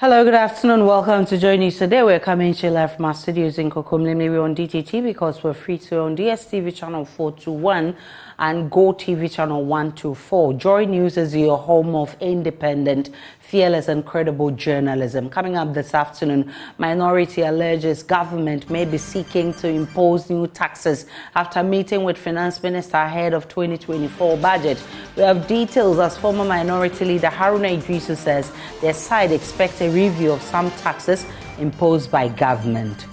Hello, good afternoon. Welcome to JoyNews Today. We're coming to you live from our studios in Kokomlemle. We're on DTT because we're free to on DSTV channel 421 and GoTV channel 124. JoyNews is your home of independent, fearless and credible journalism. Coming up this afternoon, minority alleges government may be seeking to impose new taxes after meeting with Finance Minister ahead of 2024 budget. We have details as former minority leader Haruna Idrisu says their side expects a review of some taxes imposed by government.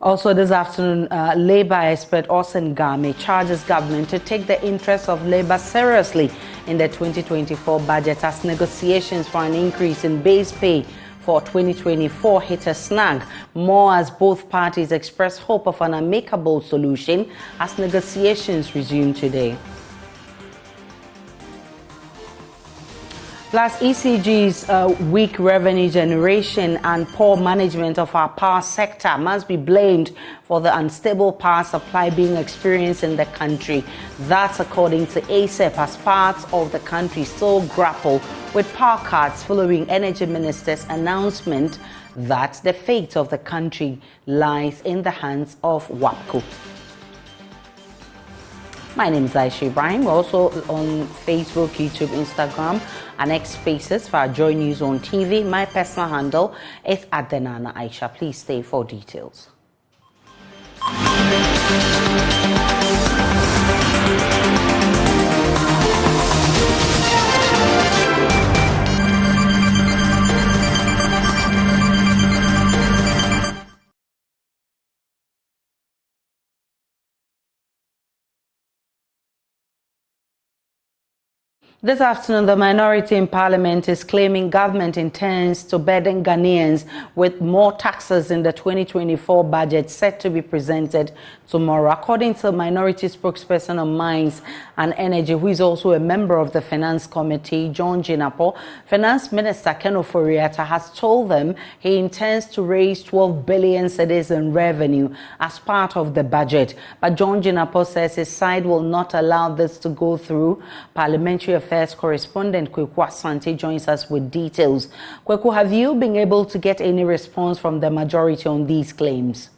Also this afternoon, Labour expert Orson Game charges government to take the interests of Labour seriously in the 2024 budget as negotiations for an increase in base pay for 2024 hit a snag. More as both parties express hope of an amicable solution as negotiations resume today. Plus, ECG's weak revenue generation and poor management of our power sector must be blamed for the unstable power supply being experienced in the country. That's according to ASEP, as parts of the country still grapple with power cuts following Energy Minister's announcement that the fate of the country lies in the hands of WAPCO. My name is Aisha Ibrahim. We're also on Facebook, YouTube, Instagram, and X Spaces for our Joy News on TV. My personal handle is @Denana Aisha. Please stay for details. This afternoon, the minority in parliament is claiming government intends to burden Ghanaians with more taxes in the 2024 budget set to be presented tomorrow. According to minority spokesperson on Mines and Energy, who is also a member of the Finance Committee, John Jinapo, Finance Minister Ken Ofori-Atta has told them he intends to raise 12 billion cedis in revenue as part of the budget. But John Jinapo says his side will not allow this to go through. Parliamentary Affairs correspondent Kweku Asante joins us with details. Kweku, have you been able to get any response from the majority on these claims?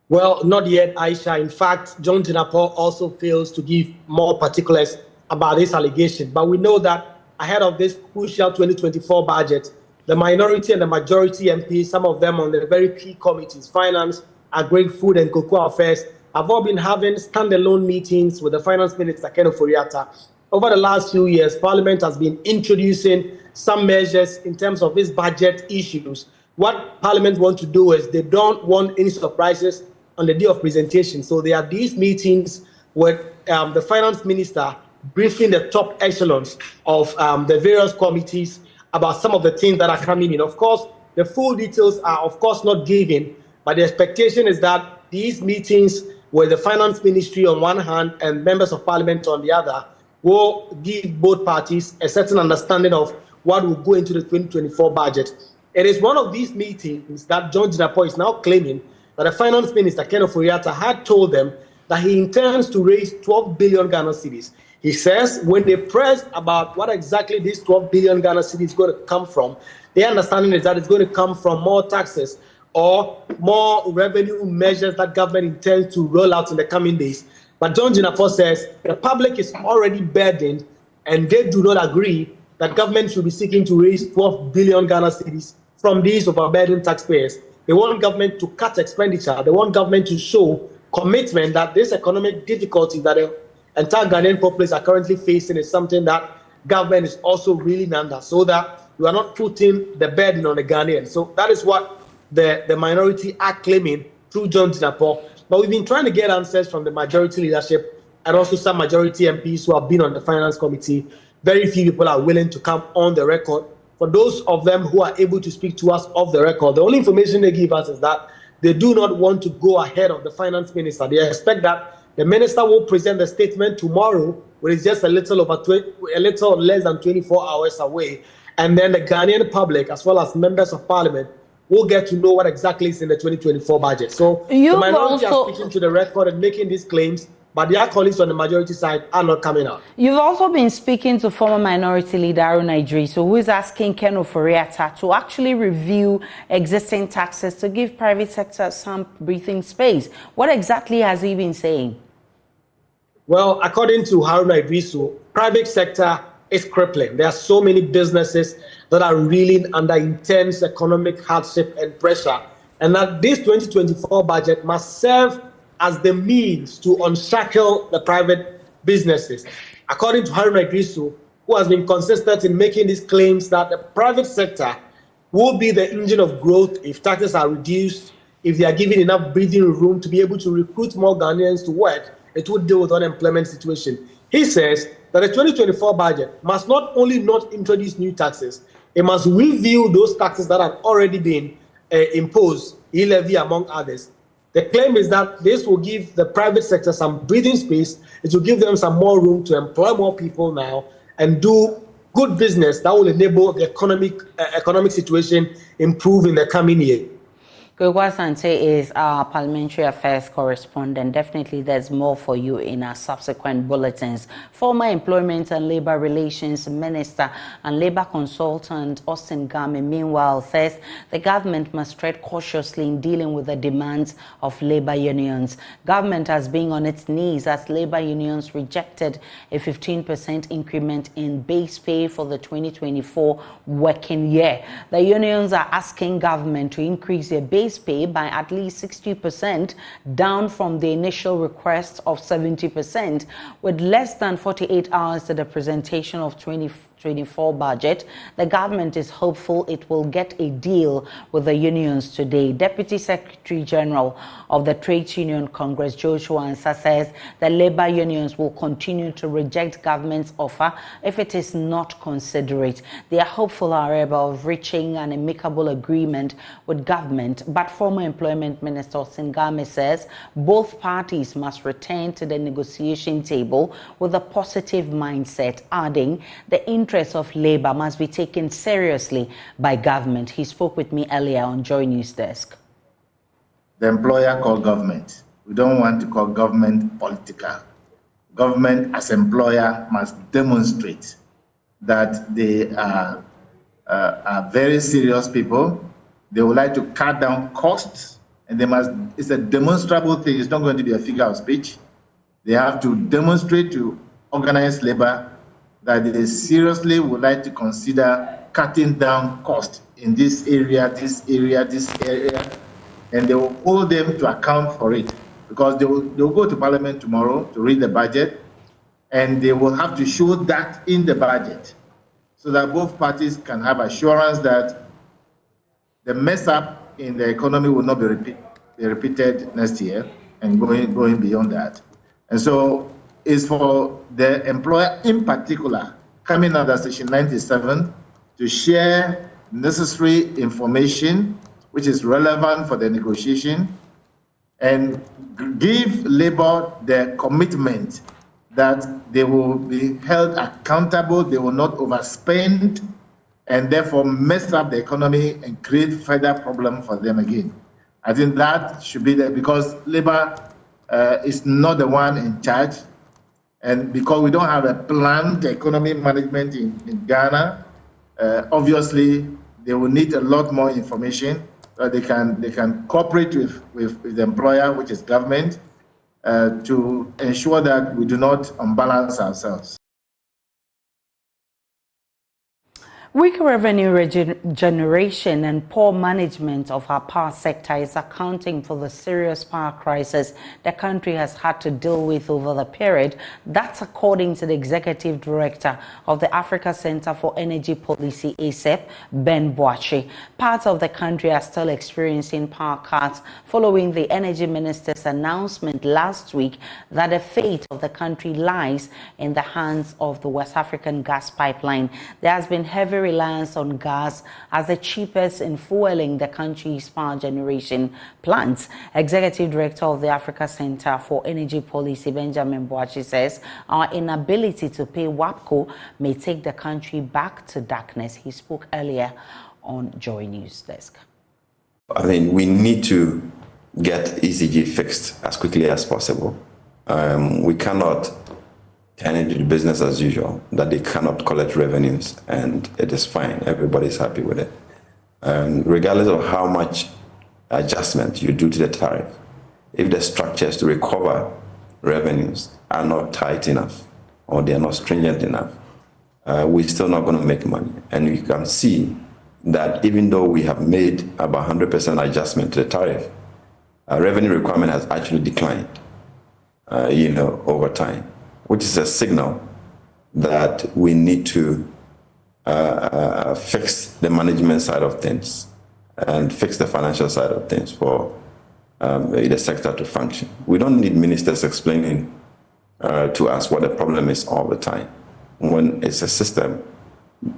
Well, not yet, Aisha. In fact, John Jinapo also fails to give more particulars about this allegation. But we know that ahead of this crucial 2024 budget, the minority and the majority MPs, some of them on the very key committees, Finance, Agri, Food and Cocoa Affairs, have all been having standalone meetings with the Finance Minister, Ken Ofori-Atta. Over the last few years, Parliament has been introducing some measures in terms of these budget issues. What Parliament wants to do is they don't want any surprises on the day of presentation. So there are these meetings with the Finance Minister briefing the top echelons of the various committees about some of the things that are coming in. Of course, the full details are, of course, not given, but the expectation is that these meetings with the Finance Ministry on one hand and members of Parliament on the other will give both parties a certain understanding of what will go into the 2024 budget. It is one of these meetings that John Jinapo is now claiming that the Finance Minister, Ken Ofori-Atta, had told them that he intends to raise 12 billion Ghana cedis. He says when they pressed about what exactly this 12 billion Ghana cedis is going to come from, their understanding is that it's going to come from more taxes or more revenue measures that government intends to roll out in the coming days. But John Jinapo says the public is already burdened and they do not agree that government should be seeking to raise 12 billion Ghana cedis from these overburdened taxpayers. They want government to cut expenditure. They want government to show commitment that this economic difficulty that the entire Ghanaian populace are currently facing is something that government is also reeling under, so that you are not putting the burden on the Ghanaians. So that is what the minority are claiming through John Jinapo. But we've been trying to get answers from the majority leadership and also some majority MPs who have been on the Finance Committee. Very few people are willing to come on the record. For those of them who are able to speak to us off the record, the only information they give us is that they do not want to go ahead of the Finance Minister. They expect that the Minister will present the statement tomorrow, which is just a little less than 24 hours away. And then the Ghanaian public, as well as members of Parliament, will get to know what exactly is in the 2024 budget. So the minority are speaking to the record and making these claims, but their colleagues on the majority side are not coming out. You've also been speaking to former Minority Leader Haruna Idrisu, who is asking Ken Ofori-Atta to actually review existing taxes to give private sector some breathing space. What exactly has he been saying? Well, according to Haruna Idrisu, private sector is crippling. There are so many businesses that are reeling under intense economic hardship and pressure, and that this 2024 budget must serve as the means to unshackle the private businesses. According to Haruna Idrisu, who has been consistent in making these claims that the private sector will be the engine of growth if taxes are reduced, if they are given enough breathing room to be able to recruit more Ghanaians to work, it would deal with unemployment situation. He says that the 2024 budget must not only not introduce new taxes, it must review those taxes that have already been imposed, e-levy among others. The claim is that this will give the private sector some breathing space. It will give them some more room to employ more people now and do good business that will enable the economic situation improve in the coming year. Gwegwa Sante is our parliamentary affairs correspondent. Definitely there's more for you in our subsequent bulletins. Former Employment and Labor Relations Minister and Labor Consultant Austin Game, meanwhile, says the government must tread cautiously in dealing with the demands of labor unions. Government has been on its knees as labor unions rejected a 15% increment in base pay for the 2024 working year. The unions are asking government to increase their base pay by at least 60%, down from the initial request of 70%. With less than 48 hours to the presentation of 2024 budget, the government is hopeful it will get a deal with the unions today. Deputy Secretary General of the Trades Union Congress, Joshua Ansah, says the labor unions will continue to reject government's offer if it is not considerate. They are hopeful, however, of reaching an amicable agreement with government. But former Employment Minister Austin Game says both parties must return to the negotiation table with a positive mindset, adding the interests of labor must be taken seriously by government. He spoke with me earlier on JoyNews Desk. The employer called government. We don't want to call government political. Government as employer must demonstrate that they are very serious people. They would like to cut down costs, and they must. It's a demonstrable thing. It's not going to be a figure of speech. They have to demonstrate to organized labor that they seriously would like to consider cutting down costs in this area, and they will hold them to account for it, because they will go to Parliament tomorrow to read the budget, and they will have to show that in the budget so that both parties can have assurance that the mess up in the economy will not be repeated next year and going beyond that. And so it's for the employer in particular, coming under Section 97, to share necessary information which is relevant for the negotiation, and give labor the commitment that they will be held accountable, they will not overspend, and therefore mess up the economy and create further problem for them again. I think that should be there, because labor is not the one in charge, and because we don't have a planned economy management in Ghana, obviously they will need a lot more information. They can cooperate with the employer, which is government, to ensure that we do not unbalance ourselves. Weak revenue generation and poor management of our power sector is accounting for the serious power crisis the country has had to deal with over the period. That's according to the Executive Director of the Africa Center for Energy Policy, ACEP, Ben Boakye. Parts of the country are still experiencing power cuts following the Energy Minister's announcement last week that the fate of the country lies in the hands of the West African gas pipeline. There has been heavy reliance on gas as the cheapest in fueling the country's power generation plants. Executive Director of the Africa Center for Energy Policy, Benjamin Boakye, says our inability to pay WAPCO may take the country back to darkness. He spoke earlier on JoyNews Desk. I mean, we need to get ECG fixed as quickly as possible. We cannot turn into business as usual, that they cannot collect revenues, and it is fine. Everybody's happy with it. Regardless of how much adjustment you do to the tariff, if the structures to recover revenues are not tight enough or they are not stringent enough, we're still not going to make money. And you can see that even though we have made about 100% adjustment to the tariff, revenue requirement has actually declined, over time, which is a signal that we need to fix the management side of things and fix the financial side of things for the sector to function. We don't need ministers explaining to us what the problem is all the time, when it's a system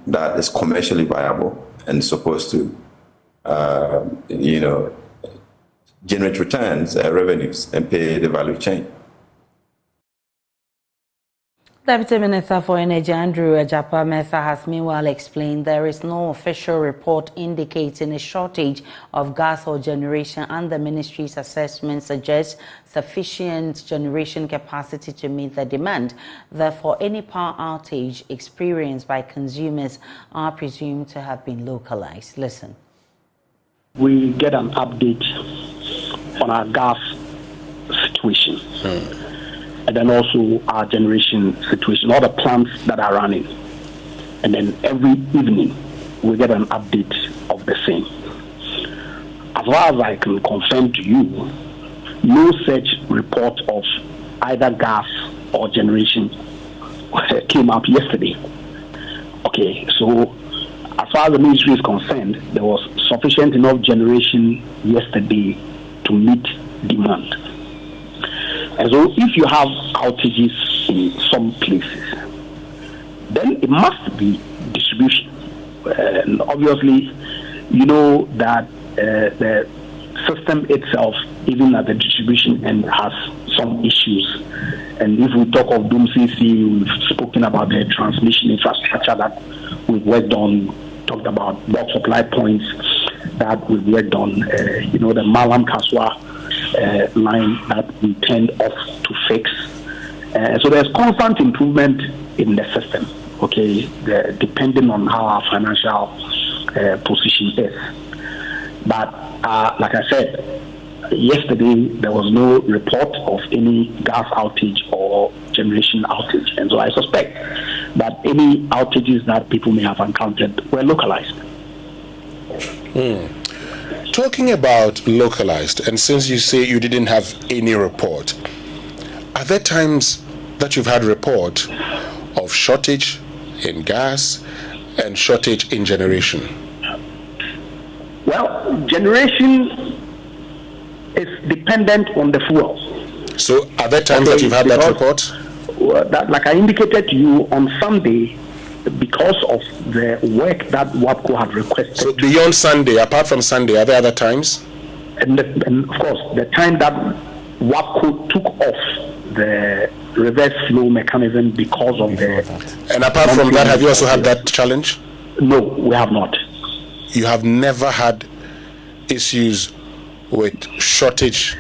that is commercially viable and supposed to, generate returns, revenues, and pay the value chain. Deputy Minister for Energy Andrew Ejapa-Mensah has meanwhile explained there is no official report indicating a shortage of gas or generation, and the ministry's assessment suggests sufficient generation capacity to meet the demand. Therefore, any power outage experienced by consumers are presumed to have been localized. Listen. We get an update on our gas situation. And then also our generation situation, all the plants that are running. And then every evening, we get an update of the same. As far as I can confirm to you, no such report of either gas or generation came up yesterday. Okay, so as far as the ministry is concerned, there was sufficient enough generation yesterday to meet demand. And so if you have outages in some places, then it must be distribution. And obviously, you know that the system itself, even at the distribution end, has some issues. And if we talk of DOMCC, we've spoken about the transmission infrastructure that we've worked on, talked about bulk supply points that we've worked on, the Malam Kaswa line that we turned off to fix. So there's constant improvement in the system, okay, depending on how our financial position is. But like I said, yesterday there was no report of any gas outage or generation outage. And so I suspect that any outages that people may have encountered were localized. Talking about localized, and since you say you didn't have any report, are there times that you've had report of shortage in gas and shortage in generation? Well, generation is dependent on the fuel. So are there times that you've had that report? That, like I indicated to you on Sunday, because of the work that WAPCO had requested. So beyond Sunday, apart from Sunday, are there other times? And of course, the time that WAPCO took off the reverse flow mechanism because of the... And apart from that, have you also had that challenge? No, we have not. You have never had issues with shortage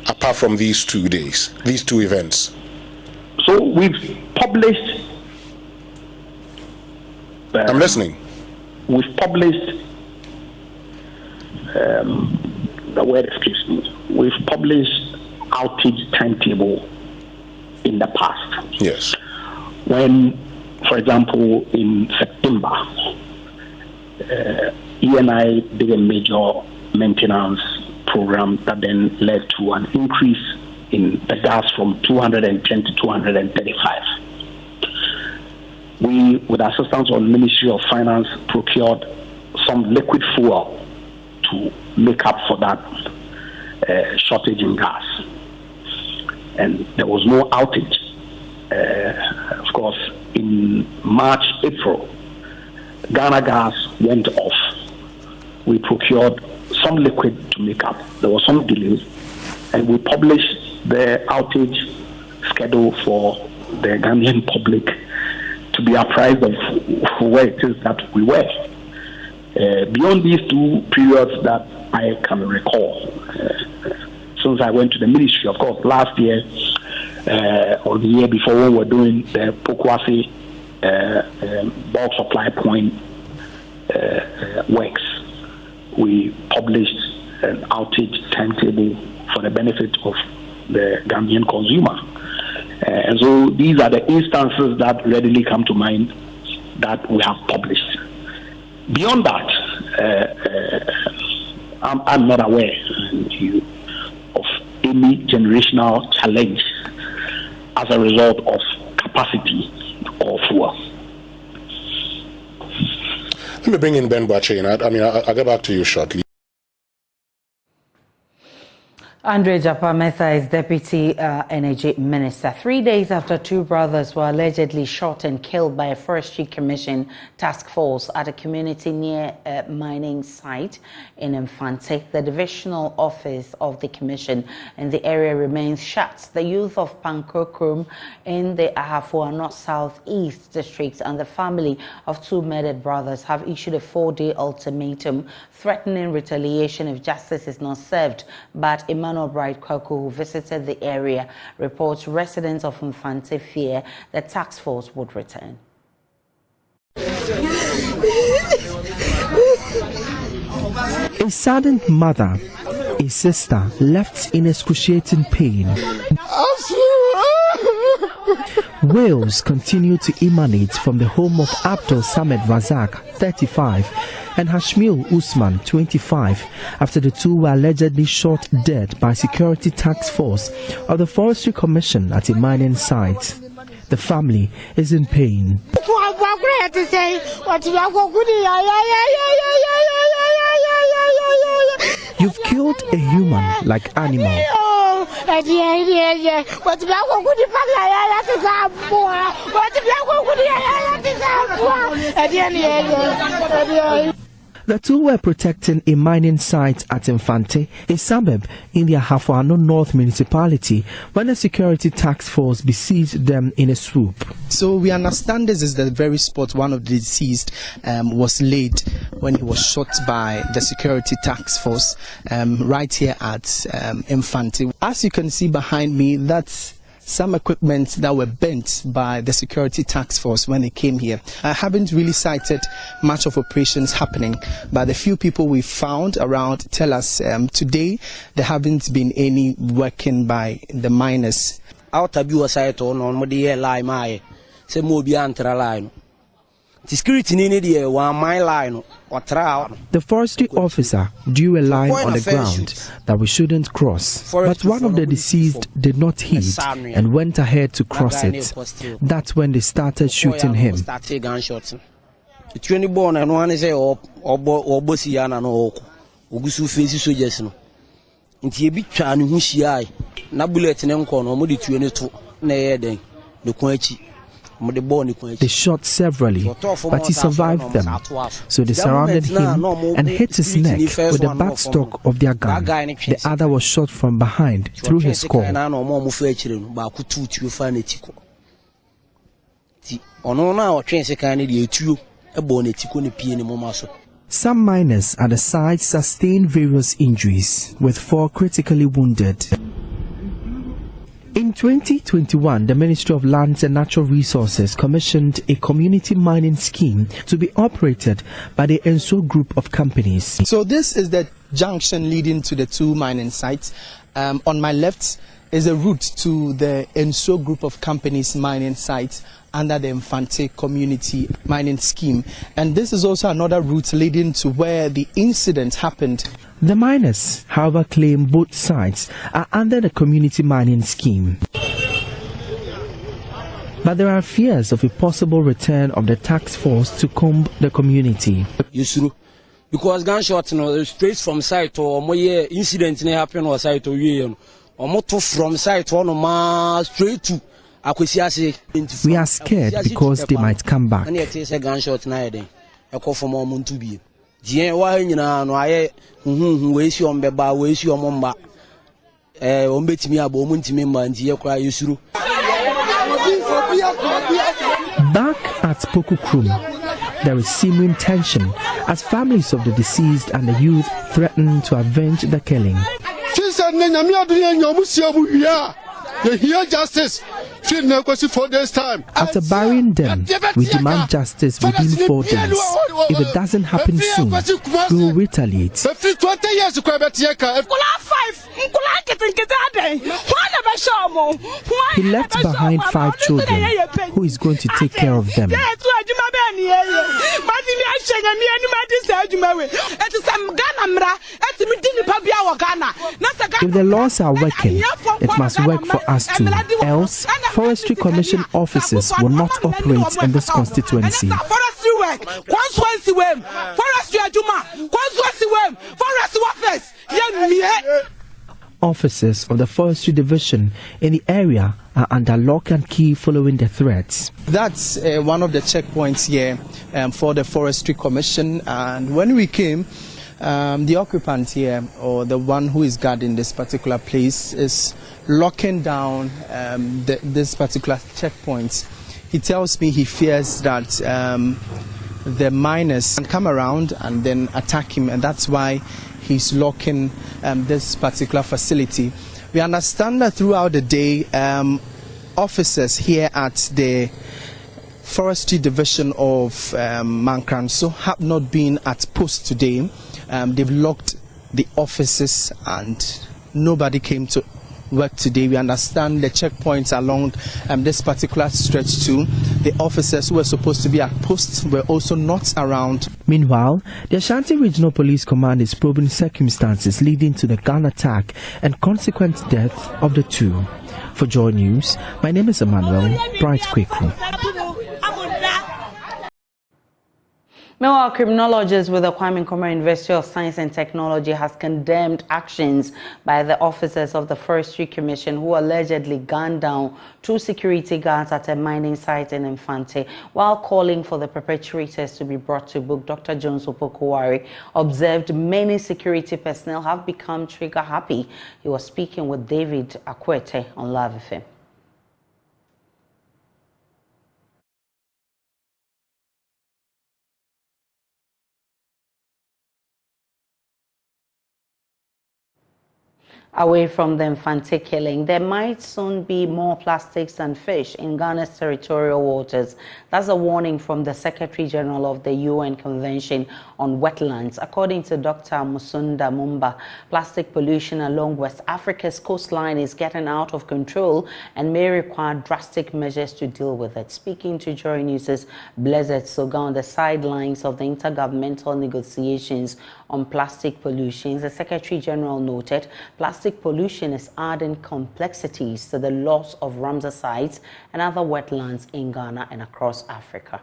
apart from these 2 days, these two events? So we've published... I'm listening. We've published the word escapes me. We've published outage timetable in the past. Yes. When, for example, in September, ENI did a major maintenance program that then led to an increase in the gas from 210 to 235. We, with assistance of the Ministry of Finance, procured some liquid fuel to make up for that shortage in gas. And there was no outage. Of course, in March, April, Ghana Gas went off. We procured some liquid to make up. There were some delays, and we published the outage schedule for the Ghanaian public to be apprised of where it is that we were. Beyond these two periods that I can recall, since I went to the ministry, of course, last year or the year before, when we were doing the Pokwase bulk supply point works, we published an outage timetable for the benefit of the Gambian consumer. And so these are the instances that readily come to mind that we have published. Beyond that, I'm not aware of any generational challenge as a result of capacity or fuel. Let me bring in Ben Bache. I'll get back to you shortly. Andre Japametha is Deputy Energy Minister. 3 days after two brothers were allegedly shot and killed by a Forestry Commission task force at a community near a mining site in Infante, the divisional office of the commission in the area remains shut. The youth of Pankokrum in the Ahafuano Southeast district and the family of two murdered brothers have issued a 4-day ultimatum threatening retaliation if justice is not served. But Emmanuel Bright Kwaku, who visited the area, reports residents of Infante fear the task force would return. A saddened mother, a sister left in excruciating pain. Wails continue to emanate from the home of Abdul Samed Razak, 35, and Hashmil Usman, 25, after the two were allegedly shot dead by security task force of the Forestry Commission at a mining site. The family is in pain. You've killed a human like animal. The two were protecting a mining site at Infante, a suburb in the Ahafuano North municipality, when a security task force besieged them in a swoop. So we understand this is the very spot one of the deceased was laid when he was shot by the security task force right here at Infante. As you can see behind me, that's some equipment that were bent by the security task force when they came here. I haven't really cited much of operations happening, but the few people we found around tell us today there haven't been any working by the miners. The forestry officer drew a line on the ground that we shouldn't cross, but one of the deceased did not heed and went ahead to cross it. That's when they started shooting him. They shot severally, but he survived them. So they surrounded him and hit his neck with the backstock of their gun. The other was shot from behind through his skull. Some miners at the site sustained various injuries, with 4 critically wounded. In 2021, the Ministry of Lands and Natural Resources commissioned a community mining scheme to be operated by the Enso Group of companies. So this is the junction leading to the two mining sites. On my left is a route to the Enso Group of companies mining site under the Infante Community Mining Scheme. And this is also another route leading to where the incident happened. The miners, however, claim both sites are under the community mining scheme. But there are fears of a possible return of the task force to comb the community. Because gunshot straight from site or more incident happen or site or from site straight to. We are scared because they might come back. Back at Pokukrum, there is simmering tension as families of the deceased and the youth threaten to avenge the killing. You hear justice. 4 days time. After burying them, we demand justice within 4 days. If it doesn't happen soon, we will retaliate. 20 years to He left behind 5 children. Who is going to take care of them? If the laws are working, it must work for us too. Else, Forestry Commission officers will not operate in this constituency. Officers of the Forestry Division in the area are under lock and key following the threats. That's one of the checkpoints here for the Forestry Commission, and when we came, the occupant here, or the one who is guarding this particular place, is locking down this particular checkpoint. He tells me he fears that the miners can come around and then attack him, and that's why he's locking this particular facility. We understand that throughout the day, officers here at the Forestry Division of Mankranso have not been at post today. They've locked the offices and nobody came to work today. We understand the checkpoints along this particular stretch too. The officers who were supposed to be at posts were also not around. Meanwhile, the Ashanti Regional Police Command is probing circumstances leading to the gun attack and consequent death of the two. For Joy News, my name is Emmanuel Bright Quickly. Meanwhile, criminologists with the Kwame Nkrumah University of Science and Technology has condemned actions by the officers of the Forestry Commission who allegedly gunned down 2 security guards at a mining site in Infante, while calling for the perpetrators to be brought to book. Dr. Jones Opokuwari observed many security personnel have become trigger happy. He was speaking with David Akwete on Live FM. Away from the Infante killing, there might soon be more plastics and fish in Ghana's territorial waters. That's a warning from the Secretary General of the UN Convention on Wetlands. According to Dr. Musunda Mumba, plastic pollution along West Africa's coastline is getting out of control and may require drastic measures to deal with it. Speaking to Joy News' Blessed Soga on the sidelines of the intergovernmental negotiations on plastic pollution, the Secretary General noted plastic pollution is adding complexities to the loss of Ramsar sites and other wetlands in Ghana and across Africa.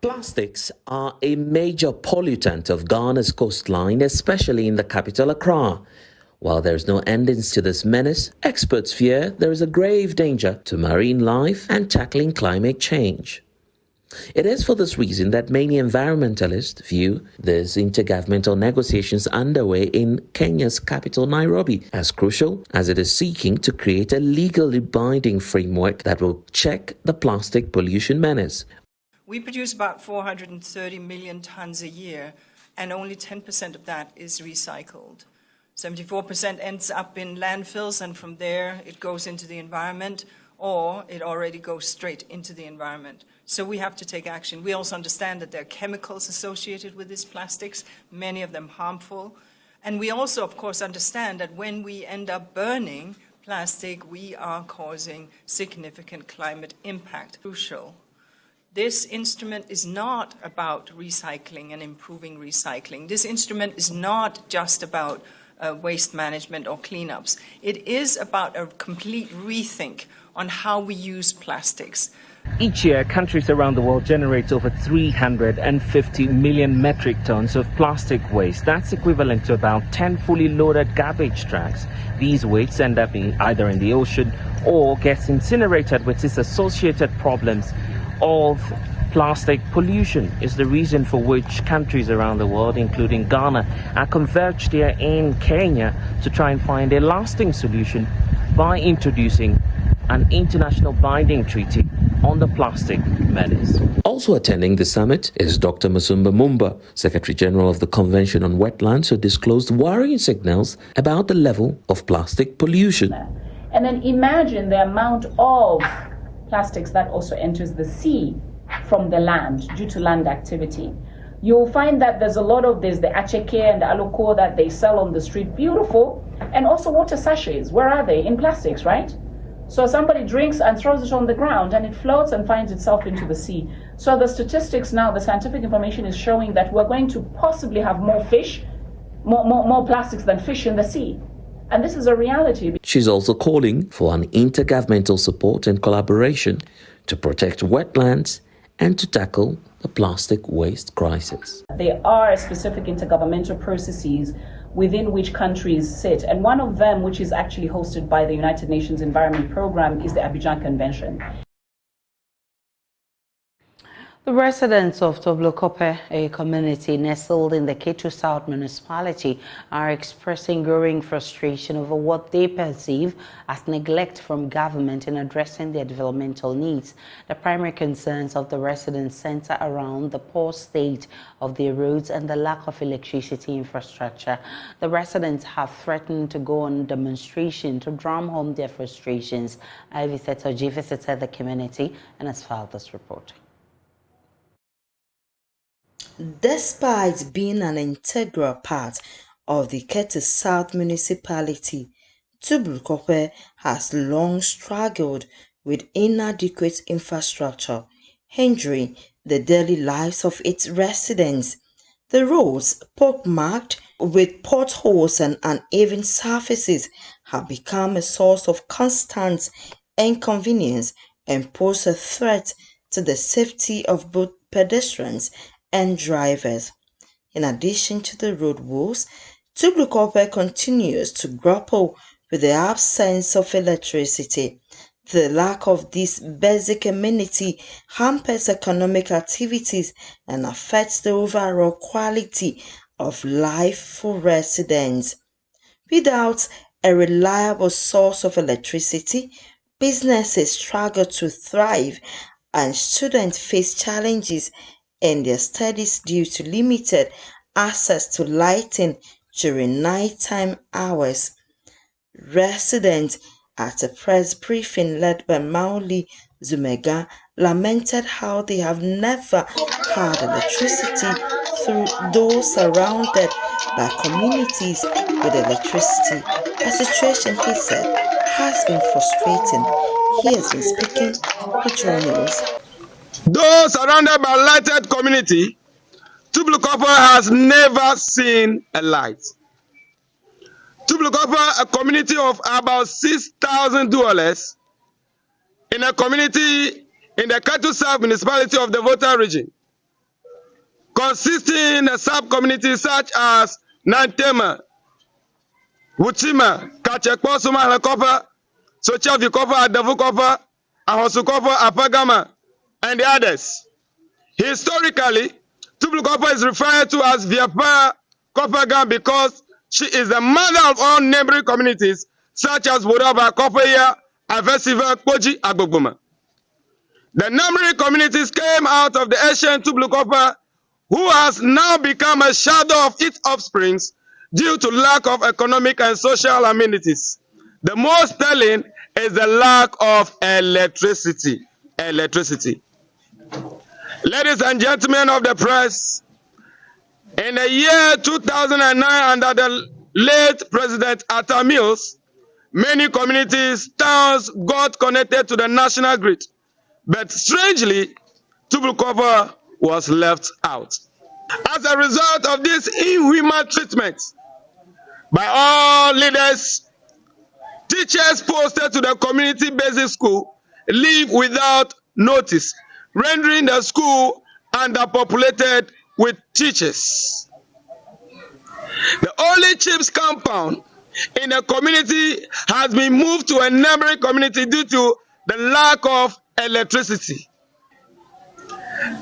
Plastics are a major pollutant of Ghana's coastline, especially in the capital Accra. While there is no endings to this menace, experts fear there is a grave danger to marine life and tackling climate change. It is for this reason that many environmentalists view these intergovernmental negotiations underway in Kenya's capital, Nairobi, as crucial as it is seeking to create a legally binding framework that will check the plastic pollution menace. We produce about 430 million tons a year, and only 10% of that is recycled. 74% ends up in landfills, and from there it goes into the environment, or it already goes straight into the environment. So we have to take action. We also understand that there are chemicals associated with these plastics, many of them harmful. And we also, of course, understand that when we end up burning plastic, we are causing significant climate impact. Crucial. This instrument is not about recycling and improving recycling. This instrument is not just about waste management or cleanups. It is about a complete rethink on how we use plastics. Each year, countries around the world generate over 350 million metric tons of plastic waste. That's equivalent to about 10 fully loaded garbage trucks. These wastes end up either in the ocean or gets incinerated, with its associated problems of plastic pollution. Is the reason for which countries around the world, including Ghana, are converged here in Kenya to try and find a lasting solution by introducing an international binding treaty on the plastic menace. Also attending the summit is Dr. Musumba Mumba, Secretary General of the Convention on Wetlands, who disclosed worrying signals about the level of plastic pollution. And then imagine the amount of plastics that also enters the sea from the land due to land activity. You'll find that there's the acheke and the aloko that they sell on the street, beautiful, and also water sachets. Where are they? In plastics, right? So somebody drinks and throws it on the ground and it floats and finds itself into the sea. So the statistics now, the scientific information is showing that we're going to possibly have more fish, more plastics than fish in the sea. And this is a reality. She's also calling for an intergovernmental support and collaboration to protect wetlands and to tackle the plastic waste crisis. There are specific intergovernmental processes within which countries sit, and one of them, which is actually hosted by the United Nations Environment Programme, is the Abidjan Convention. The residents of Toblokope, a community nestled in the Ketu South municipality, are expressing growing frustration over what they perceive as neglect from government in addressing their developmental needs. The primary concerns of the residents center around the poor state of their roads and the lack of electricity infrastructure. The residents have threatened to go on demonstration to drum home their frustrations. Ivy Setoji visited the community and has filed this report. Despite being an integral part of the Ketu South municipality, Toblokope has long struggled with inadequate infrastructure, hindering the daily lives of its residents. The roads, pockmarked with potholes and uneven surfaces, have become a source of constant inconvenience and pose a threat to the safety of both pedestrians and drivers. In addition to the road woes, Toblokope continues to grapple with the absence of electricity. The lack of this basic amenity hampers economic activities and affects the overall quality of life for residents. Without a reliable source of electricity, businesses struggle to thrive and students face challenges in their studies due to limited access to lighting during nighttime hours. Residents at a press briefing led by Mauli Zumega lamented how they have never had electricity through those surrounded by communities with electricity, a situation he said has been frustrating. He has been speaking to JoyNews. Those surrounded by lighted community, Toblokope has never seen a light. Toblokope, a community of about 6,000 dwellers in a community in the Ketu South municipality of the Volta region, consisting of sub-communities such as Nantema, Wuchima, Kachekpo, Sumalakope, Sochiavikope, Adavukope, Ahosukope, Apagama, and the others. Historically, Toblokope is referred to as Viapa Kopagam because she is the mother of all neighboring communities such as Wodaba, Kopeya, Avesiva, Koji, Agbogoma. The neighboring communities came out of the ancient Toblokope, who has now become a shadow of its offsprings due to lack of economic and social amenities. The most telling is the lack of electricity. Ladies and gentlemen of the press, in the year 2009, under the late President Atta Mills, many communities, towns got connected to the national grid. But strangely, Toblokope was left out. As a result of this inhuman treatment by all leaders, teachers posted to the community basic school leave without notice, rendering the school underpopulated with teachers. The only chief's compound in the community has been moved to a neighboring community due to the lack of electricity.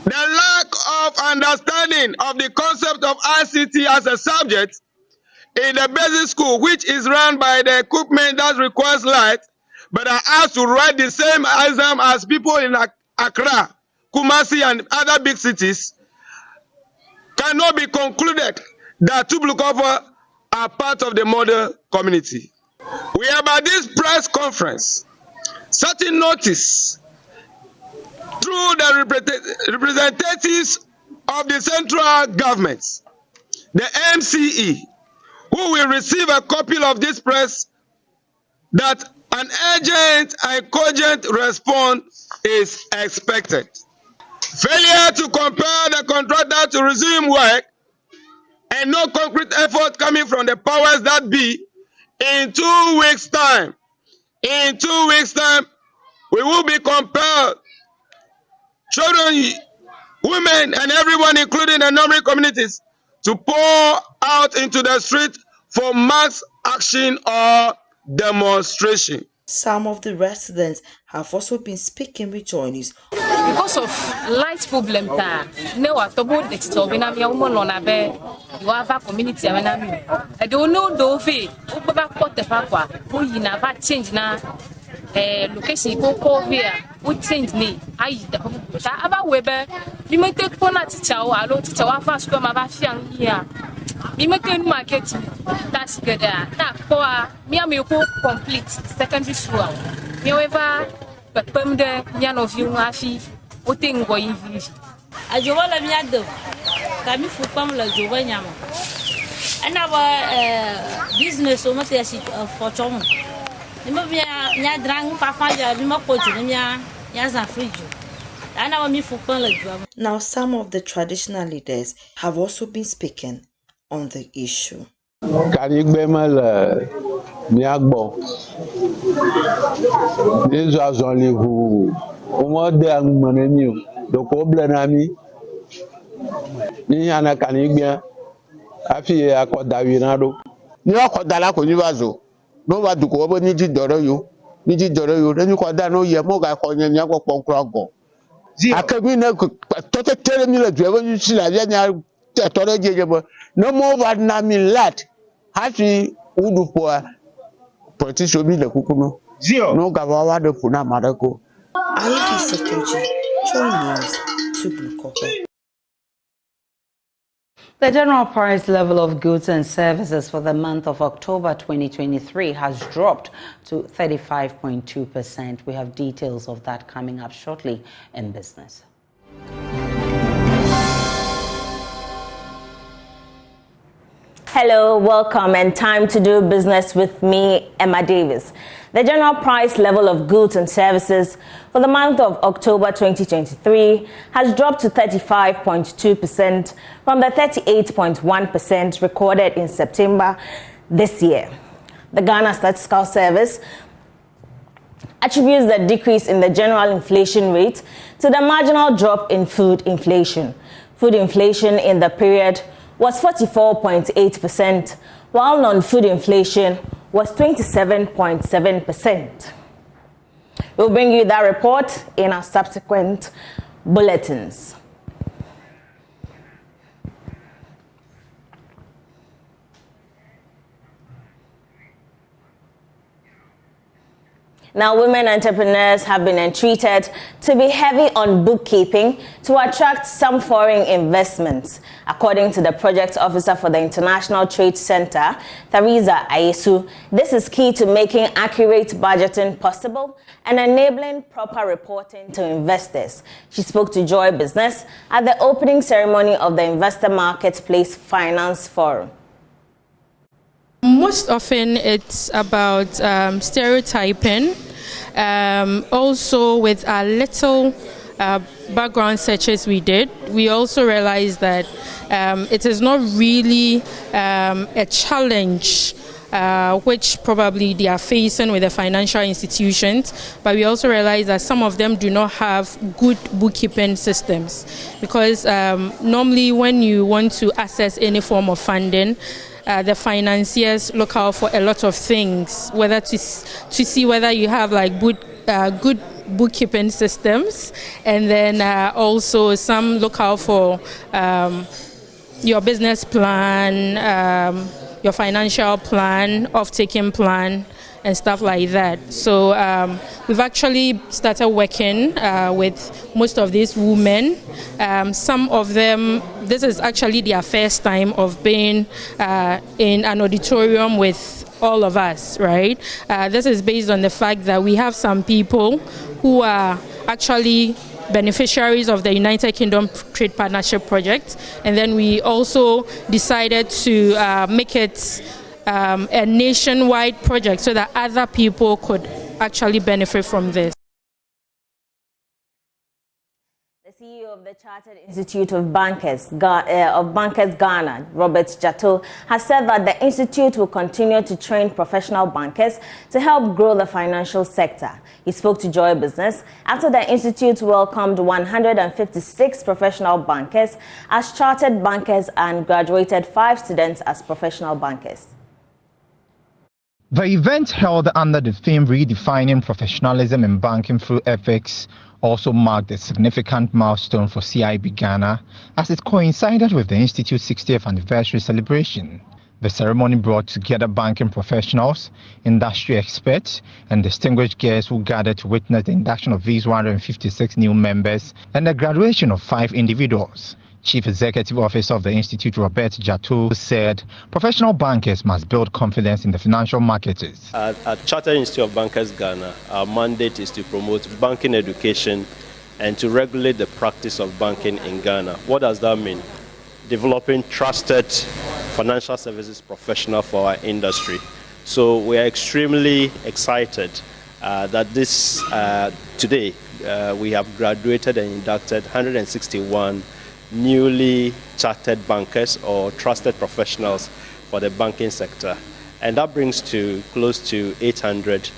The lack of understanding of the concept of ICT as a subject in the basic school, which is run by the equipment that requires light, but are asked to write the same exam as people in Accra, Kumasi, and other big cities, cannot be concluded that Toblokope are part of the model community. we about this press conference certain notice through the representatives of the central governments, the MCE, who will receive a copy of this press, that an urgent and cogent response is expected. Failure to compel the contractor to resume work and no concrete effort coming from the powers that be, in 2 weeks' time, we will be compelled, children, women, and everyone, including the non-rural communities, to pour out into the street for mass action or demonstration. Some of the residents have also been speaking with JoyNews. Because of light problem, no atobo the tobina mi omo lona be you have a community amena mi. I don't know do fe o baba kote pakwa o yina va change na location ko via o change ni ayi da aba webe bi me take pona teacher o alo teacher wa fa school ma ba fian here. Bi me take market that's good na ko mi am ko complete secondary school. Mi weva pemde nyan of you afi oting go yivi ajoba la miado kami fu pam la joba nyama ana ba business o mate asi for chom ni mo bia nya drang fa fa ya ni mo ko ju nya za fridge ana ba mi fu pam la joba. Now some of the traditional leaders have also been speaking on the issue. Kani gbema la mi agbo These are only who de angmanemi do ko blenami ni ana kanigbe afi akoda winado ni akoda la ko ni bazo no ba du ko bo ni ji doro yo ni ko da no ye mo ga ko nya nya ko ponkro go akabi na to te tere mi la duwe ni si la nya to re jeje bo no mo ba na mi lat hafi udu po politician bi le kukuno no gawawa de puna marako alleges JoyNews Today. The general price level of goods and services for the month of October 2023 has dropped to 35.2%. We have details of that coming up shortly in business. Hello, welcome, and time to do business with me, Emma Davis. The general price level of goods and services for the month of October 2023 has dropped to 35.2% from the 38.1% recorded in September this year. The Ghana Statistical Service attributes the decrease in the general inflation rate to the marginal drop in food inflation. Food inflation in the period was 44.8%, while non-food inflation was 27.7%. We'll bring you that report in our subsequent bulletins. Now, women entrepreneurs have been entreated to be heavy on bookkeeping to attract some foreign investments. According to the project officer for the International Trade Center, Theresa Ayesu, this is key to making accurate budgeting possible and enabling proper reporting to investors. She spoke to Joy Business at the opening ceremony of the Investor Marketplace Finance Forum. Most often it's about stereotyping, also with our little background searches we did, we also realized that it is not really a challenge which probably they are facing with the financial institutions, but we also realize that some of them do not have good bookkeeping systems, because normally when you want to access any form of funding, the financiers look out for a lot of things, whether to see whether you have like good bookkeeping systems, and then also some look out for your business plan, your financial plan, off-taking plan, and stuff like that. So we've actually started working with most of these women. Some of them, this is actually their first time of being in an auditorium with all of us, right? This is based on the fact that we have some people who are actually beneficiaries of the United Kingdom Trade Partnership Project, and then we also decided to make it a nationwide project so that other people could actually benefit from this. The CEO of the Chartered Institute of Bankers Ghana, Robert Jato, has said that the institute will continue to train professional bankers to help grow the financial sector. He spoke to Joy Business after the institute welcomed 156 professional bankers as chartered bankers and graduated 5 students as professional bankers. The event, held under the theme Redefining Professionalism in Banking Through Ethics, also marked a significant milestone for CIB Ghana as it coincided with the Institute's 60th anniversary celebration. The ceremony brought together banking professionals, industry experts, and distinguished guests who gathered to witness the induction of these 156 new members and the graduation of 5 individuals. Chief Executive Officer of the Institute, Robert Jato, said professional bankers must build confidence in the financial markets. At Chartered Institute of Bankers Ghana, our mandate is to promote banking education and to regulate the practice of banking in Ghana. What does that mean? Developing trusted financial services professional for our industry. So we are extremely excited that today we have graduated and inducted 161 newly chartered bankers or trusted professionals for the banking sector. And that brings to close to 800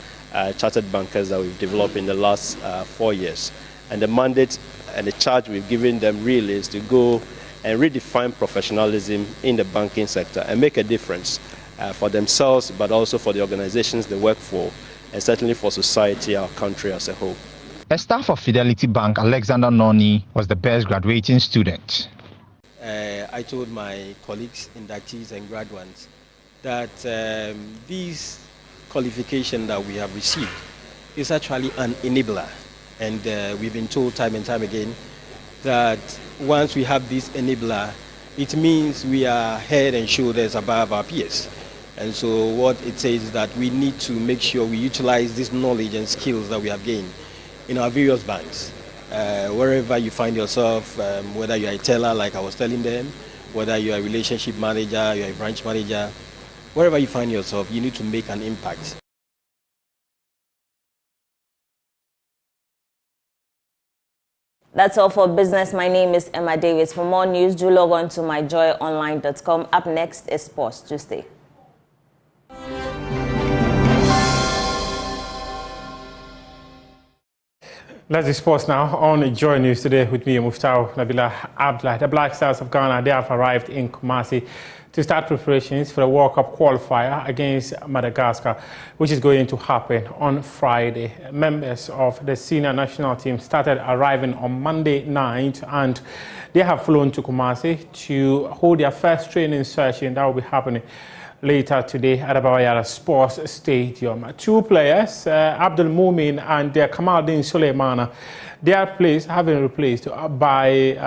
chartered bankers that we've developed in the last 4 years. And the mandate and the charge we've given them really is to go and redefine professionalism in the banking sector and make a difference for themselves, but also for the organizations they work for, and certainly for society, our country as a whole. A staff of Fidelity Bank, Alexander Noni, was the best graduating student. I told my colleagues, inductees and graduates that this qualification that we have received is actually an enabler. And we've been told time and time again that once we have this enabler, it means we are head and shoulders above our peers. And so what it says is that we need to make sure we utilize this knowledge and skills that we have gained in our various banks. Wherever you find yourself, whether you're a teller like I was telling them, whether you're a relationship manager, you're a branch manager, wherever you find yourself, you need to make an impact. That's all for business. My name is Emma Davis. For more news, do log on to myjoyonline.com. Up next is Sports Tuesday. Let's do sports now on Joy News Today with me, Muftau Nabila Abdullah. The Black Stars of Ghana, they have arrived in Kumasi to start preparations for the World Cup qualifier against Madagascar, which is going to happen on Friday. Members of the senior national team started arriving on Monday night, and they have flown to Kumasi to hold their first training session. That will be happening later today at Ababayara Sports Stadium. 2 players, Abdul Mumin and Kamaldeen Suleimana, they are have been replaced by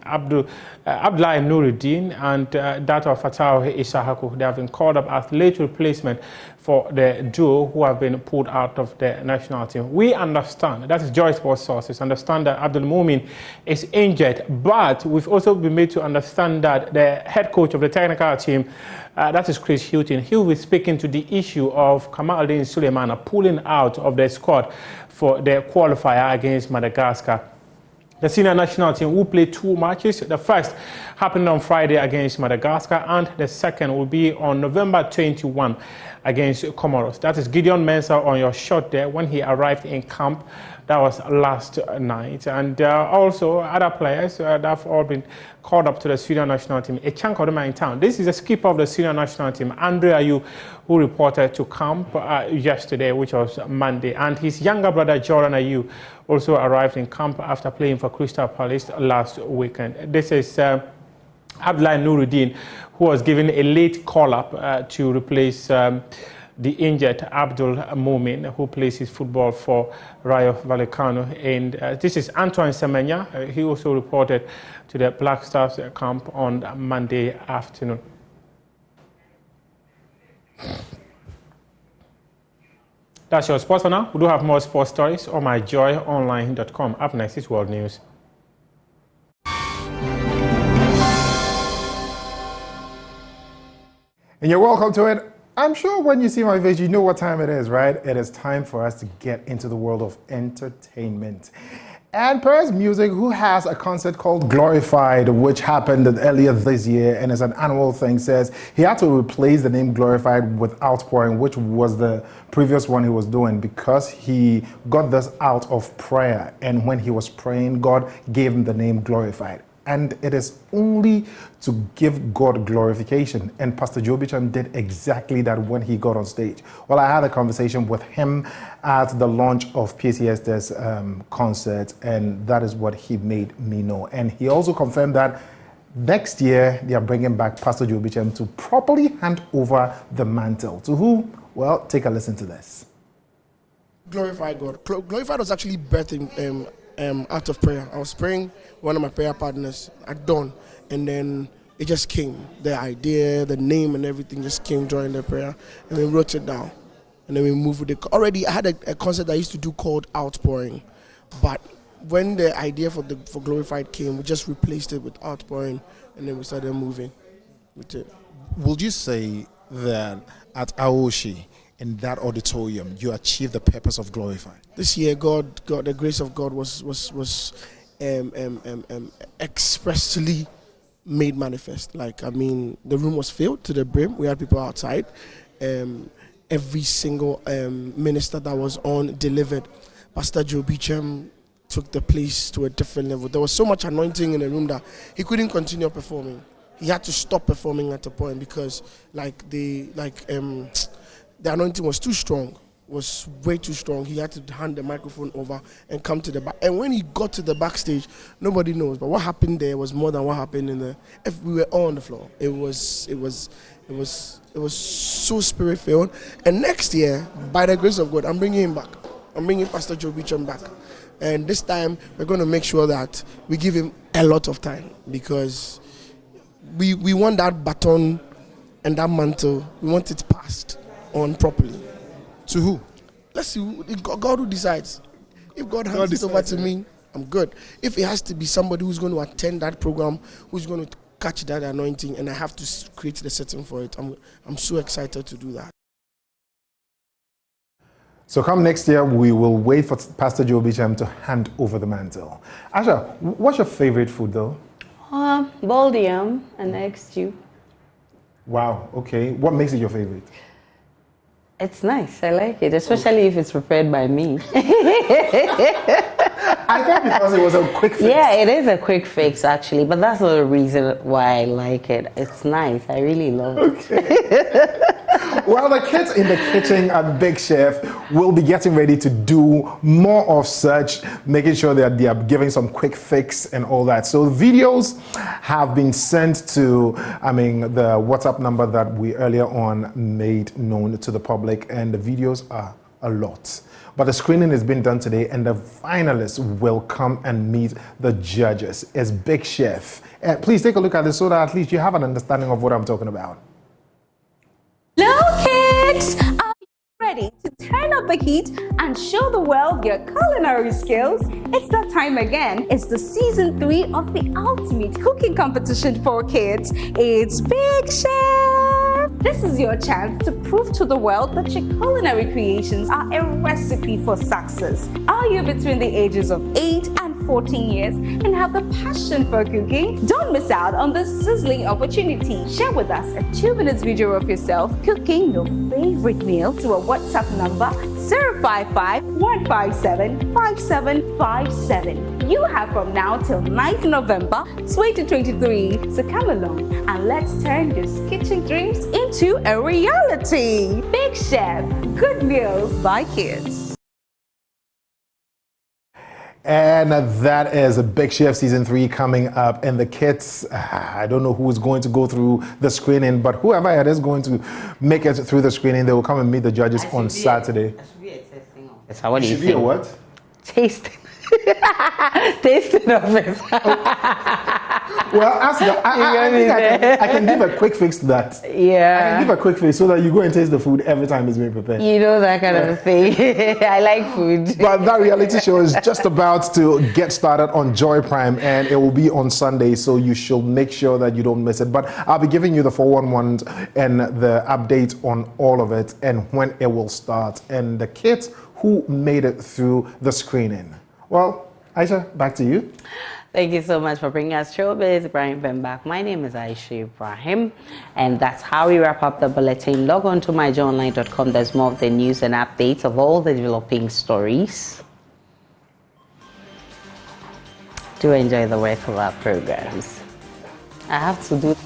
Abdullah Nuruddin and that of Fatawu Isahaku. They have been called up as late replacement for the duo who have been pulled out of the national team. We understand, that is Joy Sports sources, understand that Abdul Mumin is injured, but we've also been made to understand that the head coach of the technical team, that is Chris Hilton, he will be speaking to the issue of Kamaldeen Suleimana pulling out of the squad for the qualifier against Madagascar. The senior national team will play 2 matches. The first happened on Friday against Madagascar, and the second will be on November 21 against Comoros. That is Gideon Mensah on your shot there when he arrived in camp. That was last night. And also other players that have all been called up to the senior national team. A chunk of them are in town. This is the skipper of the senior national team, Andre Ayew, who reported to camp yesterday, which was Monday. And his younger brother, Jordan Ayew, also arrived in camp after playing for Crystal Palace last weekend. This is Abdullah Nuruddin, who was given a late call-up to replace the injured Abdul Mumin, who plays his football for Rayo Vallecano. And this is Antoine Semenya. He also reported to the Black Stars camp on Monday afternoon. That's your sports for now. We do have more sports stories on myjoyonline.com. Up next is World News. And you're welcome to it. I'm sure when you see my face, you know what time it is, right? It is time for us to get into the world of entertainment. And Perez Music, who has a concert called Glorified, which happened earlier this year and is an annual thing, says he had to replace the name Glorified with Outpouring, which was the previous one he was doing, because he got this out of prayer. And when he was praying, God gave him the name Glorified. And it is only to give God glorification. And Pastor Joe Bicham did exactly that when he got on stage. Well, I had a conversation with him at the launch of PCS's concert, and that is what he made me know. And he also confirmed that next year they are bringing back Pastor Joe Bicham to properly hand over the mantle. To who? Well, take a listen to this. Glorify God. Glorified was actually birthed out of prayer. I was praying with one of my prayer partners at dawn, and then it just came. The idea, the name, and everything just came during the prayer, and we wrote it down, and then we moved with it. Already, I had a concert I used to do called Outpouring, but when the idea for Glorified came, we just replaced it with Outpouring, and then we started moving with it. Would you say that at Aoshi, in that auditorium, you achieved the purpose of Glorified? This year, God, the grace of God was expressly made manifest. Like, I mean, the room was filled to the brim. We had people outside. Every single minister that was on delivered. Pastor Joe Bicham took the place to a different level. There was so much anointing in the room that he couldn't continue performing. He had to stop performing at a point because, the anointing was too strong, was way too strong. He had to hand the microphone over and come to the back. And when he got to the backstage, nobody knows. But what happened there was more than what happened in the. If we were all on the floor, it was so spirit filled. And next year, by the grace of God, I'm bringing him back. I'm bringing Pastor Joe Bicham back. And this time, we're going to make sure that we give him a lot of time, because we want that baton and that mantle. We want it passed on properly. To who? Let's see. God who decides. If God hands it over to me, I'm good. If it has to be somebody who's going to attend that program, who's going to catch that anointing, and I have to create the setting for it, I'm so excited to do that. So come next year, we will wait for Pastor Joe Bicham to hand over the mantle. Asha, what's your favorite food though? Boiled yam and egg stew. Wow, okay. What makes it your favorite? It's nice. I like it, especially if it's prepared by me. I thought because it was a quick fix. Yeah, it is a quick fix actually, but that's not the reason why I like it. It's nice. I really love it. Okay. Well, the kids in the kitchen at Big Chef will be getting ready to do more of such, making sure that they are giving some quick fix and all that. So videos have been sent to, the WhatsApp number that we earlier on made known to the public, and the videos are a lot. But the screening has been done today, and the finalists will come and meet the judges. It's Big Chef. Please take a look at this so that at least you have an understanding of what I'm talking about. Hello kids! Are you ready to turn up the heat and show the world your culinary skills? It's that time again. It's the season 3 of the ultimate cooking competition for kids. It's Big Chef! This is your chance to prove to the world that your culinary creations are a recipe for success. Are you between the ages of 8 and 14 years and have the passion for cooking? Don't miss out on this sizzling opportunity. Share with us a 2-minute video of yourself cooking your favorite meal to a WhatsApp number 055-157-5757. You have from now till 9th November 2023. So come along and let's turn these kitchen dreams into a reality. Big Chef, good meals by kids. And that is a Big Chef Season 3 coming up. And the kids, I don't know who is going to go through the screening, but whoever it is going to make it through the screening, they will come and meet the judges on Saturday. That should be a testing office. What do you think? Should be a what? Tasting. Tasting office. Well, ask the, I think I can give a quick fix to that. Yeah. I can give a quick fix so that you go and taste the food every time it's being prepared. You know, that kind of thing. I like food. But that reality show is just about to get started on Joy Prime, and it will be on Sunday, so you should make sure that you don't miss it. But I'll be giving you the 411 and the update on all of it and when it will start and the kids who made it through the screening. Well, Aisha, back to you. Thank you so much for bringing us Showbiz. Ibrahim back. My name is Aisha Ibrahim, and that's how we wrap up the bulletin. Log on to myjoyonline.com. There's more of the news and updates of all the developing stories. Do enjoy the rest of our programs. I have to do